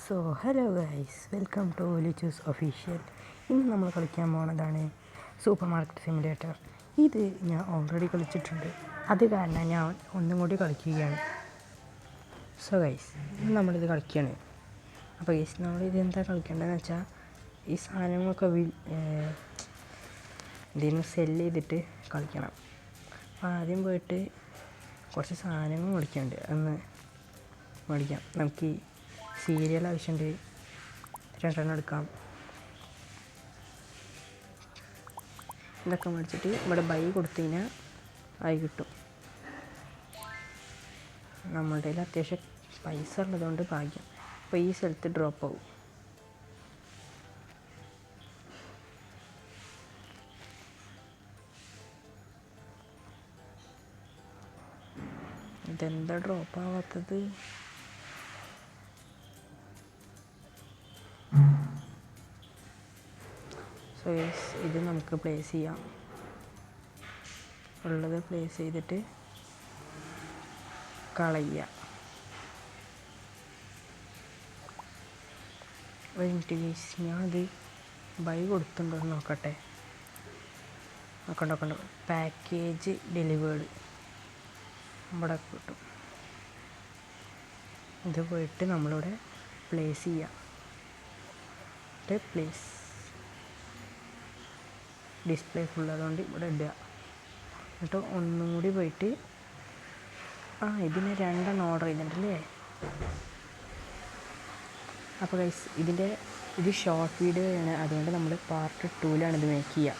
Hello guys, welcome to Lichu's official. ഇന്ന് നമ്മൾ കളിക്കാൻ പോകുന്നതാണ് സൂപ്പർ മാർക്കറ്റ് സിമുലേറ്റർ. ഇത് ഞാൻ ഓൾറെഡി കളിച്ചിട്ടുണ്ട്, അത് കാരണം ഞാൻ ഒന്നും കൂടി കളിക്കുകയാണ്. ഗൈസ്, ഇന്ന് നമ്മളിത് കളിക്കുകയാണ്. അപ്പോൾ ഗൈസ്, നമ്മളിത് എന്താ കളിക്കേണ്ടതെന്ന് വെച്ചാൽ, ഈ സാധനങ്ങളൊക്കെ എന്തെങ്കിലും സെല്ല് ചെയ്തിട്ട് കളിക്കണം. അപ്പോൾ ആദ്യം പോയിട്ട് കുറച്ച് സാധനങ്ങൾ മേടിക്കാനുണ്ട്, അന്ന് മേടിക്കാം. നമുക്ക് ഈ സീരിയൽ ആവശ്യമുണ്ട്, 2 എടുക്കാം. ഇതൊക്കെ മേടിച്ചിട്ട് ഇവിടെ ബൈ കൊടുത്തു കഴിഞ്ഞാൽ ആയി കിട്ടും. നമ്മളുടെ കയ്യിൽ അത്യാവശ്യം പൈസ ഉള്ളതുകൊണ്ട് ഭാഗ്യം. അപ്പോൾ ഈ സ്ഥലത്ത് ഡ്രോപ്പ് ആവും. ഇതെന്താ ഡ്രോപ്പ് ആവാത്തത്? ഇത് നമുക്ക് പ്ലേസ് ചെയ്യാം. ഉള്ളത് പ്ലേസ് ചെയ്തിട്ട് കളയുക. ഒരു മിനിറ്റ് ഗൈസ്, ഞാനത് ബൈ കൊടുത്തിട്ടുണ്ടോ എന്ന് നോക്കട്ടെ. നോക്കണ്ട, പാക്കേജ് ഡെലിവേർഡ് ഇവിടെ കിട്ടും. ഇത് പോയിട്ട് നമ്മളിവിടെ പ്ലേസ് ചെയ്യാം. പ്ലേസ് ഡിസ്പ്ലേ ഫുള്ളതുകൊണ്ട് ഇവിടെ ഇടുക. എന്നിട്ട് ഒന്നും കൂടി പോയിട്ട് ഇതിന് 2 ഓർഡർ ചെയ്തിട്ടുണ്ടല്ലേ. അപ്പോൾ ഗൈസ്, ഇത് ഷോർട്ട് വീഡിയോ ആണ്, അതുകൊണ്ട് നമ്മൾ പാർട്ട് 2ലാണ് ഇത് മേക്ക് ചെയ്യുക.